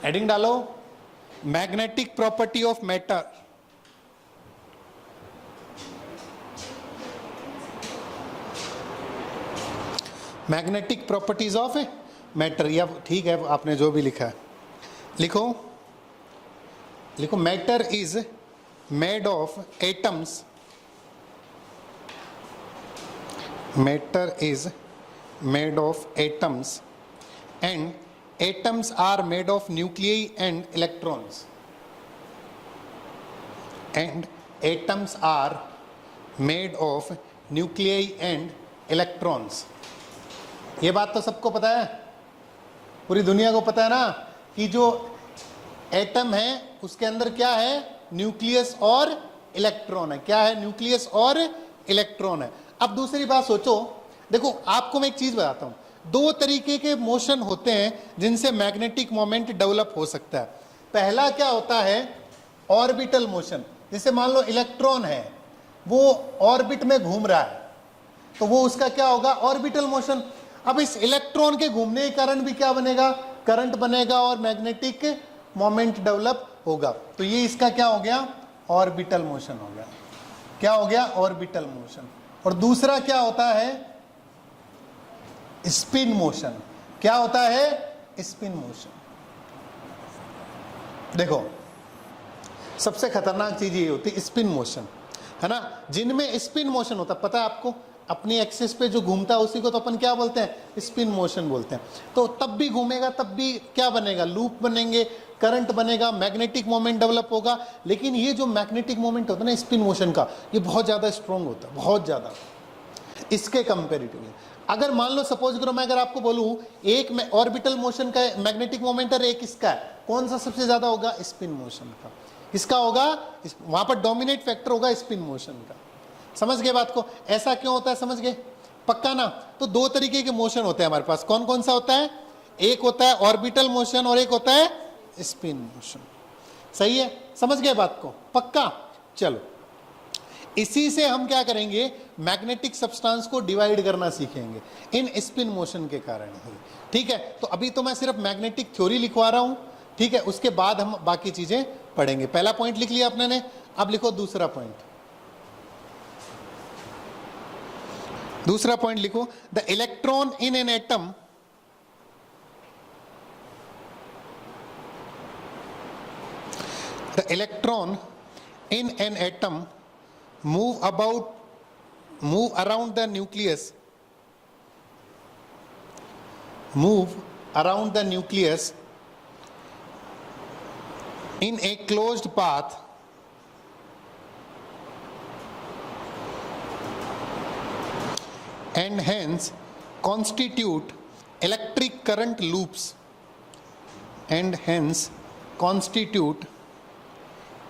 Heading डालो, magnetic property of matter. Magnetic properties of matter, या ठीक है आपने जो भी लिखा है लिखो। लिखो, matter is made of atoms, matter is made of atoms and atoms are made of nuclei and electrons, and atoms are made of nuclei and electrons। ये बात तो सबको पता है, पूरी दुनिया को पता है ना कि जो एटम है उसके अंदर क्या है, न्यूक्लियस और इलेक्ट्रॉन है। क्या है, न्यूक्लियस और इलेक्ट्रॉन है। अब दूसरी बात सोचो, देखो आपको मैं एक चीज बताता हूं, दो तरीके के मोशन होते हैं जिनसे मैग्नेटिक मोमेंट डेवलप हो सकता है। पहला क्या होता है, ऑर्बिटल मोशन। जैसे मान लो इलेक्ट्रॉन है, वो ऑर्बिट में घूम रहा है, तो वो उसका क्या होगा, ऑर्बिटल मोशन। अब इस इलेक्ट्रॉन के घूमने के कारण भी क्या बनेगा, करंट बनेगा और मैग्नेटिक मोमेंट डेवलप होगा। तो ये इसका क्या हो गया, ऑर्बिटल मोशन हो गया। क्या हो गया, ऑर्बिटल मोशन। और दूसरा क्या होता है, स्पिन मोशन। क्या होता है, स्पिन मोशन। देखो सबसे खतरनाक चीज ये होती है स्पिन मोशन, है ना। जिनमें स्पिन मोशन होता है, पता है आपको, अपनी एक्सिस पे जो घूमता है उसी को तो अपन क्या बोलते हैं, स्पिन मोशन बोलते हैं। तो तब भी घूमेगा, तब भी क्या बनेगा, लूप बनेंगे, करंट बनेगा, मैग्नेटिक मोमेंट डेवलप होगा। लेकिन ये जो मैग्नेटिक मोमेंट होता है ना स्पिन मोशन का, ये बहुत ज्यादा स्ट्रॉन्ग होता है, बहुत ज्यादा इसके कंपेरेटिवली। अगर मान लो सपोज करो मैं अगर आपको बोलूं एक में ऑर्बिटल मोशन का मैग्नेटिक मोमेंट और एक इसका है, कौन सा सबसे ज्यादा होगा, स्पिन मोशन का। इसका होगा, वहां पर डोमिनेट फैक्टर होगा स्पिन मोशन का। समझ गए बात को, ऐसा क्यों होता है, समझ गए पक्का ना। तो दो तरीके के मोशन होते हैं हमारे पास, कौन कौन सा होता है, एक होता है ऑर्बिटल मोशन और एक होता है स्पिन मोशन। सही है, समझ गए बात को पक्का। चलो इसी से हम क्या करेंगे, मैग्नेटिक सब्सटेंस को डिवाइड करना सीखेंगे इन स्पिन मोशन के कारण ही। ठीक है, तो अभी तो मैं सिर्फ मैग्नेटिक थ्योरी लिखवा रहा हूं, ठीक है, उसके बाद हम बाकी चीजें पढ़ेंगे। पहला पॉइंट लिख लिया अपने ने, अब लिखो दूसरा पॉइंट। दूसरा पॉइंट लिखो, the electron in an atom the electron in an atom move around the nucleus, move around the nucleus in a closed path and hence constitute electric current loops, and hence constitute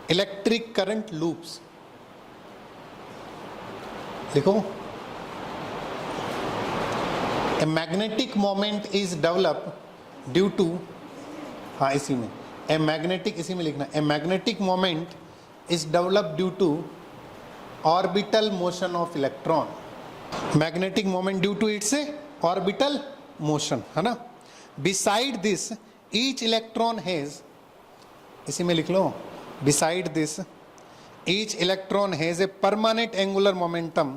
electric current loops। देखो, a magnetic moment is develop due to, हाँ इसी में a magnetic, इसी में लिखना, a magnetic moment is develop due to orbital motion of electron. Magnetic moment due to its orbital motion, है ना। Beside this each electron has, इसी में लिख लो, beside this each electron has a permanent angular momentum,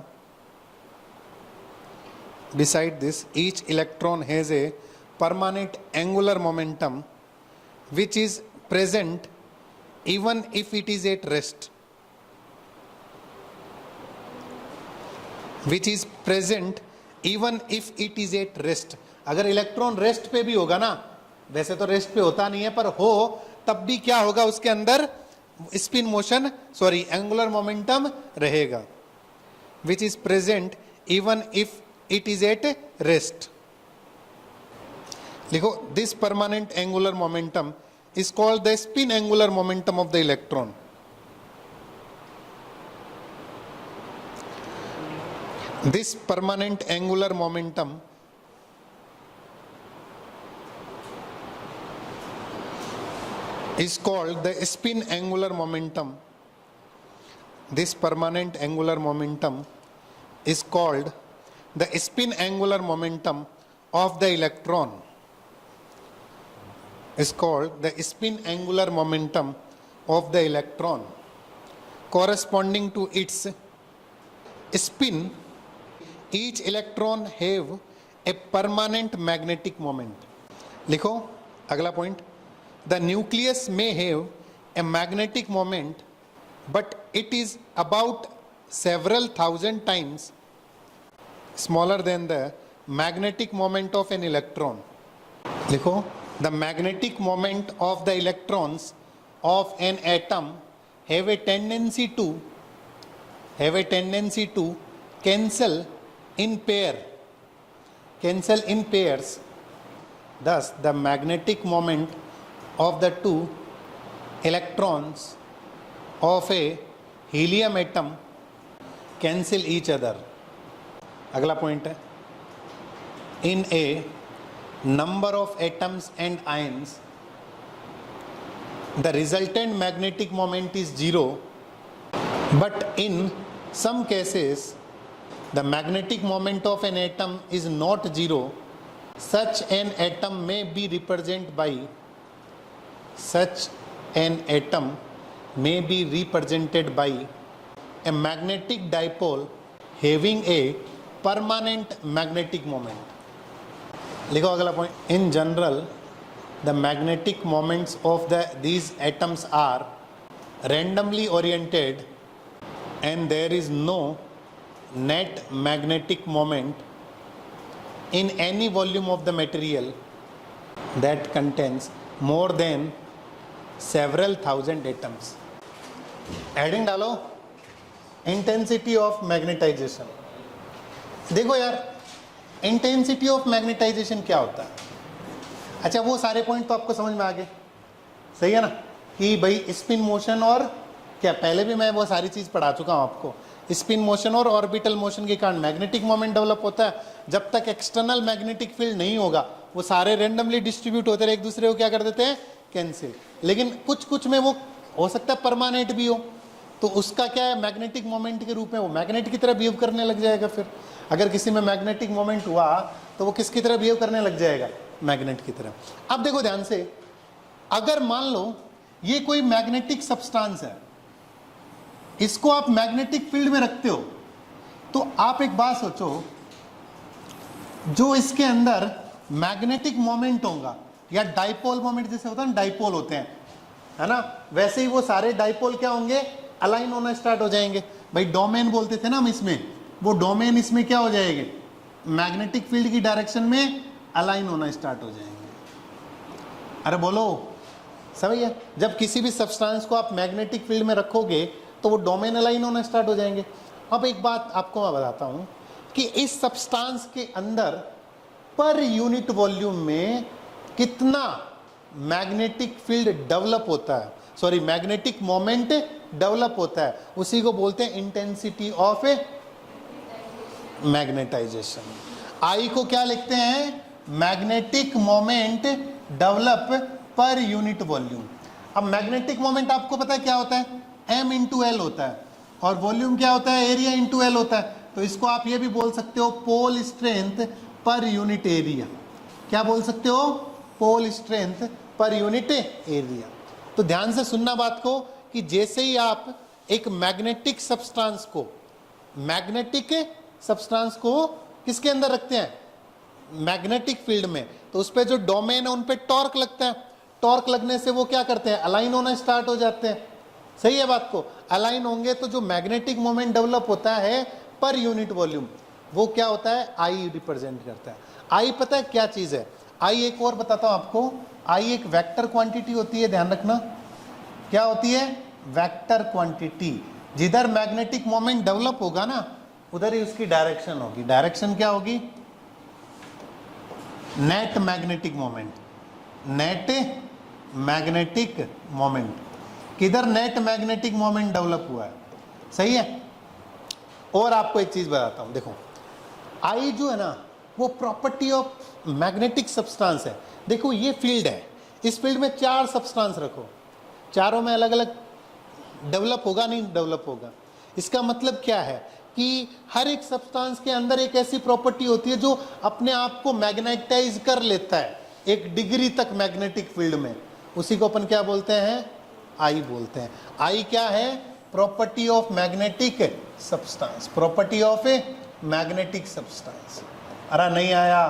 beside this each electron has a permanent angular momentum which is present even if it is at rest, which is present even if it is at rest। अगर electron rest पे भी होगा ना, वैसे तो rest पे होता नहीं है, पर हो तब भी क्या होगा, उसके अंदर spin motion, sorry angular momentum रहेगा, which is present even if it is at rest. लिखो, this permanent angular momentum is called the spin angular momentum of the electron. This permanent angular momentum is called the spin angular momentum. This permanent angular momentum is called the spin angular momentum of the electron. is called the spin angular momentum of the electron corresponding to its spin. Each electron have a permanent magnetic moment. लिखो अगला point, the nucleus may have a magnetic moment but it is about several thousand times smaller than the magnetic moment of an electron. लिखो, the magnetic moment of the electrons of an atom have a tendency to cancel in pairs. Thus the magnetic moment of the two electrons of a helium atom cancel each other. अगला point है, in a number of atoms and ions the resultant magnetic moment is zero, but in some cases the magnetic moment of an atom is not zero. Such an atom may be represented by a magnetic dipole having a permanent magnetic moment. लिखो अगला point, in general the magnetic moments of these atoms are randomly oriented and there is no net magnetic moment in any volume of the material that contains more than several thousand atoms. Adding डालो, intensity of magnetization. देखो यार, intensity of magnetization क्या होता है? अच्छा, वो सारे point तो आपको समझ में आ गए, सही है ना, कि भाई स्पिन मोशन और क्या, पहले भी मैं वो सारी चीज़ पढ़ा चुका हूँ आपको. स्पिन मोशन और ऑर्बिटल मोशन के कारण मैग्नेटिक मोमेंट डेवलप होता है. जब तक एक्सटर्नल मैग्नेटिक फील्ड नहीं होगा वो सारे रेंडमली डिस्ट्रीब्यूट होते रहे, एक दूसरे को क्या कर देते हैं, कैंसिल. लेकिन कुछ में वो हो सकता है परमानेंट भी हो, तो उसका क्या है, मैग्नेटिक मोमेंट के रूप में वो मैग्नेट की तरह बिहेव करने लग जाएगा. फिर अगर किसी में मैग्नेटिक मोमेंट हुआ तो वो किसकी तरह बिहेव करने लग जाएगा, मैग्नेट की तरह. अब देखो ध्यान से, अगर मान लो ये कोई मैग्नेटिक सब्सटेंस है, इसको आप मैग्नेटिक फील्ड में रखते हो, तो आप एक बात सोचो, जो इसके अंदर मैग्नेटिक मोमेंट होगा या डाइपोल मोमेंट जैसे होता है ना, डाइपोल होते हैं, है ना, वैसे ही वो सारे डाइपोल क्या होंगे, अलाइन होना स्टार्ट हो जाएंगे. भाई डोमेन बोलते थे ना हम इसमें, वो डोमेन इसमें क्या हो जाएंगे, मैग्नेटिक फील्ड की डायरेक्शन में अलाइन होना स्टार्ट हो जाएंगे. अरे बोलो, सही है. जब किसी भी सब्सटेंस को आप मैग्नेटिक फील्ड में रखोगे तो वो डोमेन अलाइन होना स्टार्ट हो जाएंगे. अब एक बात आपको मैं बताता हूं कि इस सब्सटेंस के अंदर पर यूनिट वॉल्यूम में कितना मैग्नेटिक फील्ड डेवलप होता है, सॉरी मैग्नेटिक मोमेंट डेवलप होता है, उसी को बोलते हैं इंटेंसिटी ऑफ मैग्नेटाइजेशन. आई को क्या लिखते हैं, magnetic moment develop per unit volume. अब मैग्नेटिक मोमेंट आपको पता है क्या होता है, m इंटू एल होता है, और वॉल्यूम क्या होता है, एरिया इंटू एल होता है. तो इसको आप ये भी बोल सकते हो pole strength per unit area. क्या बोल सकते हो, pole strength per unit area. तो ध्यान से सुनना बात को, कि जैसे ही आप एक मैग्नेटिक सब्सटेंस को किसके अंदर रखते हैं, मैग्नेटिक फील्ड में, तो उस पर जो डोमेन है उन पे टॉर्क लगता है. टॉर्क लगने से वो क्या करते हैं, अलाइन होना स्टार्ट हो जाते हैं. सही है बात को, अलाइन होंगे तो जो मैग्नेटिक मोमेंट डेवलप होता है पर यूनिट वॉल्यूम, वो क्या होता है, आई रिप्रेजेंट करता है. आई पता है क्या चीज है, आई एक और बताता हूं आपको, आई एक वेक्टर क्वांटिटी होती है, ध्यान रखना. क्या होती है, वेक्टर क्वांटिटी. जिधर मैग्नेटिक मोमेंट डेवलप होगा ना, उधर ही उसकी डायरेक्शन होगी. डायरेक्शन क्या होगी, net magnetic moment. Net magnetic moment, किधर नेट मैग्नेटिक मोमेंट डेवलप हुआ है. सही है. और आपको एक चीज बताता हूं, देखो आई जो है ना, वो प्रॉपर्टी ऑफ मैग्नेटिक सब्सटेंस है. देखो ये फील्ड है, इस फील्ड में 4 सब्सटेंस रखो, चारों में अलग अलग डेवलप होगा, नहीं डेवलप होगा. इसका मतलब क्या है कि हर एक सब्सटेंस के अंदर एक ऐसी प्रॉपर्टी होती है जो अपने आप को मैग्नेटाइज कर लेता है. एक डिग्री तक मैग्नेटिक फील्ड में, उसी को अपन क्या बोलते हैं, आई बोलते हैं। आई क्या है, property of magnetic substance, property of a magnetic substance. अरे नहीं आया,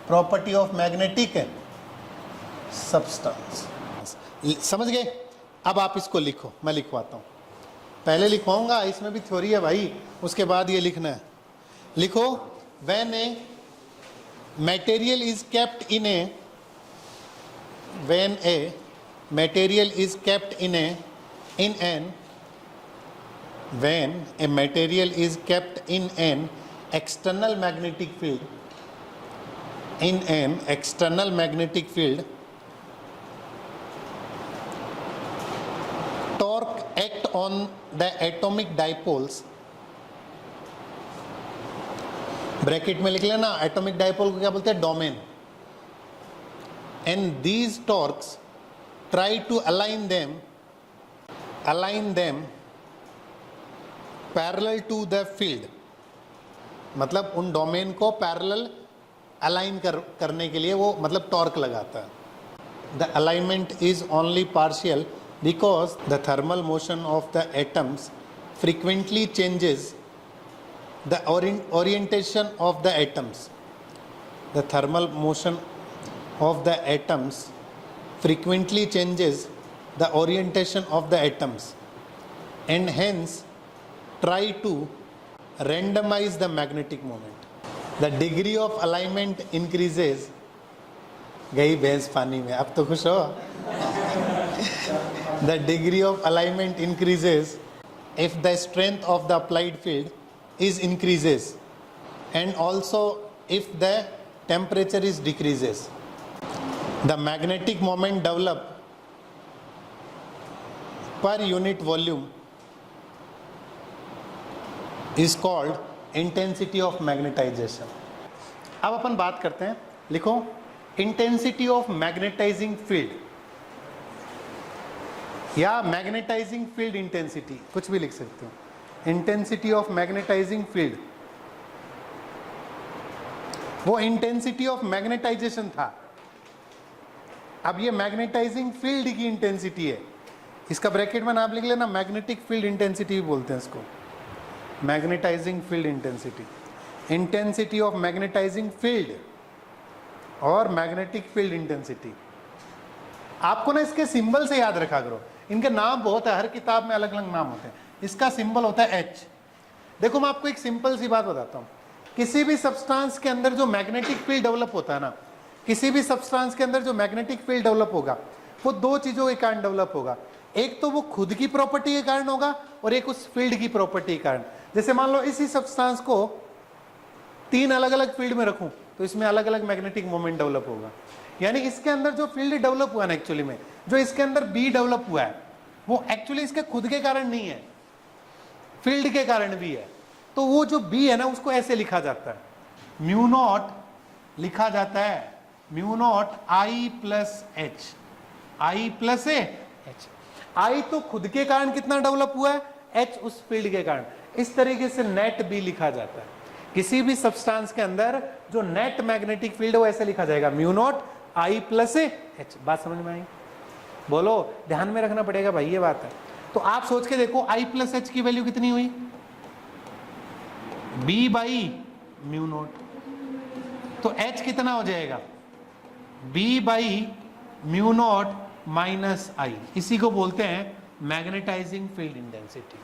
प्रॉपर्टी ऑफ मैग्नेटिक सब्सटेंस, समझ गए। अब आप इसको लिखो, मैं लिखवाता हूँ, पहले लिखवाऊंगा, इसमें भी थ्योरी है भाई, उसके बाद ये लिखना है। लिखो, when a material is kept in A, when A material is kept in an when a material is kept in an external magnetic field, in an external magnetic field, torque act on the atomic dipoles, bracket में लिख लेना, atomic dipole को क्या बोलते हैं, domain, and these torques try to align them parallel to the field, मतलब उन domain को पैरेलल अलाइन करने के लिए वो मतलब टॉर्क लगाता है। The alignment is only partial because the thermal motion of the atoms frequently changes the orientation of the atoms, the thermal motion of the atoms frequently changes the orientation of the atoms and hence try to randomize the magnetic moment. The degree of alignment increases, गई भैंस पानी में, अब तो खुश हो। The degree of alignment increases if the strength of the applied field is increases and also if the temperature is decreases. The magnetic moment developed per unit volume is called intensity of magnetization. अब अपन बात करते हैं, लिखो intensity of magnetizing field या magnetising field intensity, कुछ भी लिख सकते हो। इंटेंसिटी ऑफ मैग्नेटाइजिंग फील्ड, वो इंटेंसिटी ऑफ मैग्नेटाइजेशन था, अब ये मैग्नेटाइजिंग फील्ड की इंटेंसिटी है। इसका ब्रैकेट में नाम लिख लेना, मैग्नेटिक फील्ड इंटेंसिटी भी बोलते हैं इसको, magnetising field intensity, intensity of magnetising field और मैग्नेटिक फील्ड इंटेंसिटी। आपको ना इसके सिंबल से याद रखा करो, इनके नाम बहुत है, हर किताब में अलग अलग नाम होते हैं। इसका सिंबल होता है एच। देखो मैं आपको एक सिंपल सी बात बताता हूँ, किसी भी सब्सटेंस के अंदर जो मैग्नेटिक फील्ड डेवलप होता है ना, किसी भी सब्सटेंस के अंदर जो मैग्नेटिक फील्ड डेवलप होगा वो दो चीजों के कारण डेवलप होगा, एक तो वो खुद की प्रॉपर्टी के कारण होगा और एक उस फील्ड की प्रॉपर्टी के कारण। जैसे मान लो इसी सब्सटेंस को तीन अलग अलग फील्ड में रखूं तो इसमें अलग अलग मैग्नेटिक मोमेंट डेवलप होगा। यानी इसके अंदर जो फील्ड डेवलप हुआ ना, एक्चुअली में जो इसके अंदर बी डेवलप हुआ है वो एक्चुअली इसके खुद के कारण नहीं है, फील्ड के कारण भी है। तो वो जो बी है ना उसको ऐसे लिखा जाता है, म्यू नॉट लिखा जाता है, mu not I plus H, I plus H. आई तो खुद के कारण कितना डेवलप हुआ है, एच उस फील्ड के कारण। इस तरीके से नेट बी लिखा जाता है। किसी भी सब्सटेंस के अंदर जो नेट मैग्नेटिक फील्ड है वो ऐसे लिखा जाएगा, mu not I plus H. बात समझ में आई? बोलो, ध्यान में रखना पड़ेगा भाई, ये बात है। तो आप सोच के देखो आई प्लस एच की वैल्यू कितनी हुई, बी बाई म्यू नॉट, तो एच कितना हो जाएगा, B by mu naught minus I. इसी को बोलते हैं मैग्नेटाइजिंग फील्ड इंटेंसिटी।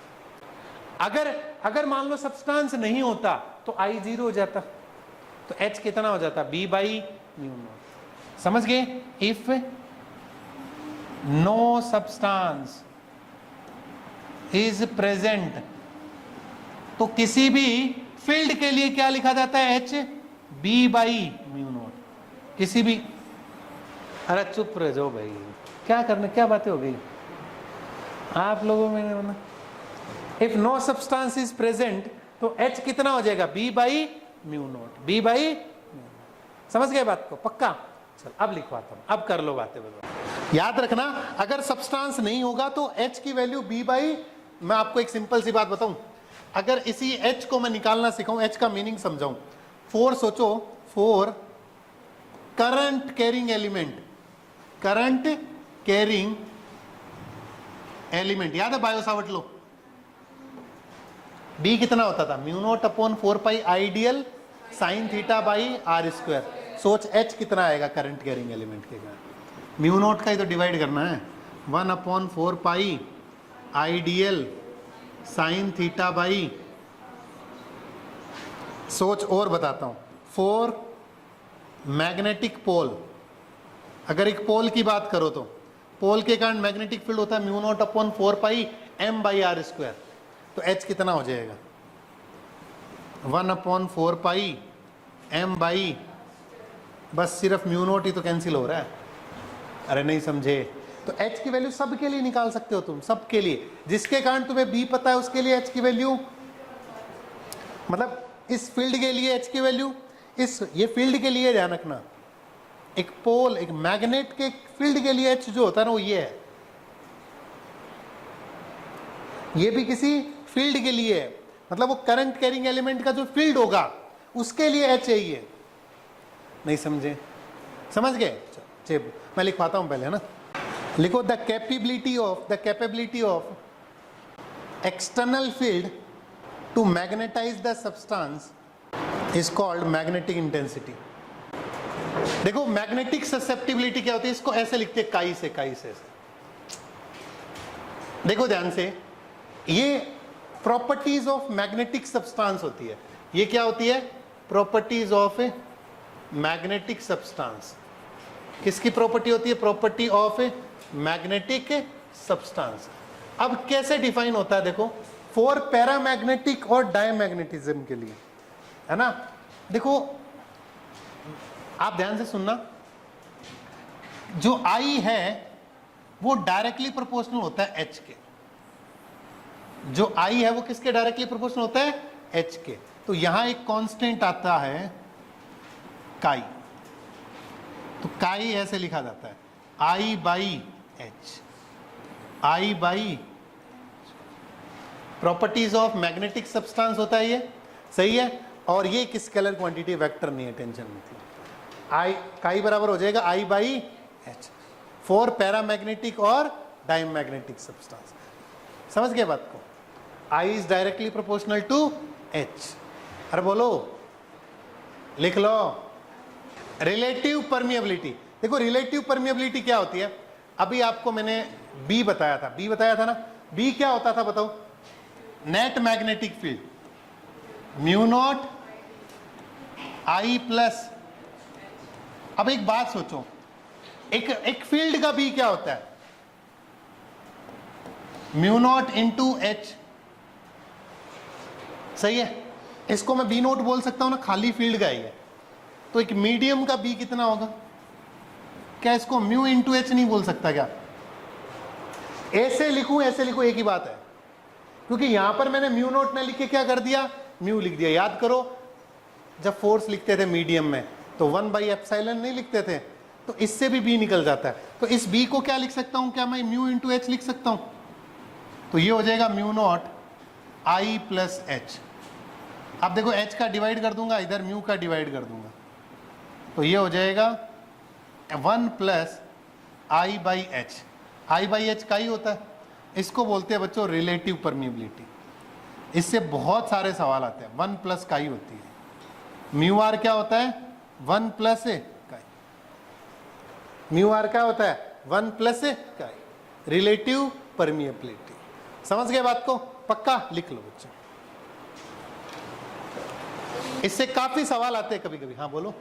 अगर मान लो सब्सटेंस नहीं होता तो आई जीरो हो जाता, तो एच कितना हो जाता, बी बाई म्यू नॉट। समझ गए? If no substance is present, तो किसी भी फील्ड के लिए क्या लिखा जाता है, H B by mu naught. किसी भी, अरे चुप रह जाओ भाई, क्या करने, क्या बातें हो गई आप लोगों में। If no substance is present तो एच कितना हो जाएगा, B by mu naught, B by mu naught. समझ गए बात को? पक्का? चल अब लिखवाता हूं, अब कर लो बातें बताओ। याद रखना, अगर सब्सटेंस नहीं होगा तो एच की वैल्यू बी बाई, मैं आपको एक सिंपल सी बात बताऊं, अगर इसी एच को मैं निकालना सिखाऊं, एच का मीनिंग समझाऊं। फोर सोचो, for current carrying element, current carrying element, याद है बायो सावर्ट लो, बी कितना होता था, mu naught upon 4 pi ideal sine theta by R square. सोच एच कितना आएगा करंट कैरिंग एलिमेंट के कारण, म्यू नॉट का ही तो डिवाइड करना है, 1 upon 4 pi ideal sine theta by, सोच और बताता हूं, 4 मैग्नेटिक पोल, अगर एक पोल की बात करो तो पोल के कारण मैग्नेटिक फील्ड होता है mu naught upon 4 pi M by R square, तो एच कितना हो जाएगा 1 अपॉन 4 पाई एम बाई, बस सिर्फ म्यू नॉट ही तो कैंसिल हो रहा है, अरे नहीं समझे, तो एच की वैल्यू सबके लिए निकाल सकते हो तुम, सबके लिए, जिसके कारण तुम्हें बी पता है उसके लिए एच की वैल्यू, मतलब इस फील्ड के लिए एच की वैल्यू, इस ये फील्ड के लिए ध्यान रखना, एक पोल एक मैग्नेट के फील्ड के लिए एच जो होता है ना वो ये है, ये भी किसी फील्ड के लिए है, मतलब वो करंट कैरिंग एलिमेंट का जो फील्ड होगा उसके लिए एच चाहिए, नहीं समझे, समझ गए, मैं लिखवाता हूं पहले है ना, लिखो the capability of external field to magnetise the substance is called magnetic intensity. देखो मैग्नेटिक ससेप्टिबिलिटी क्या होती है, इसको ऐसे लिखते हैं काई से ऐसे। देखो ध्यान से, ये प्रॉपर्टीज ऑफ मैग्नेटिक सब्सटेंस होती है, ये क्या होती है, प्रॉपर्टीज ऑफ मैग्नेटिक सब्सटेंस, किसकी प्रॉपर्टी होती है, प्रॉपर्टी ऑफ मैग्नेटिक सब्सटेंस। अब कैसे डिफाइन होता है देखो, फॉर पैरामैग्नेटिक और डायमैग्नेटिज्म के लिए, है ना, देखो आप ध्यान से सुनना, जो I है वो डायरेक्टली प्रोपोर्शनल होता है H के, जो I है वो किसके डायरेक्टली प्रोपोर्शनल होता है, H के, तो यहां एक कांस्टेंट आता है काई, तो काई ऐसे लिखा जाता है I by H, I by, properties of magnetic substance होता है ये, सही है, और ये एक स्केलर क्वांटिटी वेक्टर नहीं है, टेंशन मत लो, आई काई बराबर हो जाएगा I by H for paramagnetic और डायमैग्नेटिक सब्सटेंस, समझ गए बात को, I is directly proportional to H, अरे बोलो लिख लो, रिलेटिव परमिएबिलिटी, देखो रिलेटिव परमिएबिलिटी क्या होती है, अभी आपको मैंने B बताया था ना, B क्या होता था बताओ, net magnetic field mu naught I plus, अब एक बात सोचो, एक फील्ड का B क्या होता है, म्यू नॉट इंटू H, सही है, इसको मैं B नोट बोल सकता हूं ना, खाली फील्ड का ही है, तो एक मीडियम का B कितना होगा, क्या इसको म्यू इंटू H नहीं बोल सकता क्या, ऐसे लिखूं एक ही बात है, क्योंकि यहां पर मैंने म्यू नोट ना लिख के क्या कर दिया, म्यू लिख दिया, याद करो जब फोर्स लिखते थे मीडियम में तो 1 बाई एप्सिलॉन नहीं लिखते थे, तो इससे भी B निकल जाता है, तो इस B को क्या लिख सकता हूं, क्या मैं म्यू इंटू H लिख सकता हूं, तो ये हो जाएगा mu naught I plus H, अब देखो H का डिवाइड कर दूंगा, इधर म्यू का डिवाइड कर दूंगा, तो ये हो जाएगा 1 plus I by H, I by H का ही होता है, इसको बोलते हैं बच्चों रिलेटिव परमिएबिलिटी, इससे बहुत सारे सवाल आते हैं, 1 प्लस काई होती है, म्यू आर क्या होता है 1 प्लस काई, म्यू आर क्या होता है 1 प्लस काई, रिलेटिव परमिएबिलिटी, समझ गए बात को, पक्का लिख लो बच्चों, इससे काफी सवाल आते हैं कभी कभी, हाँ बोलो।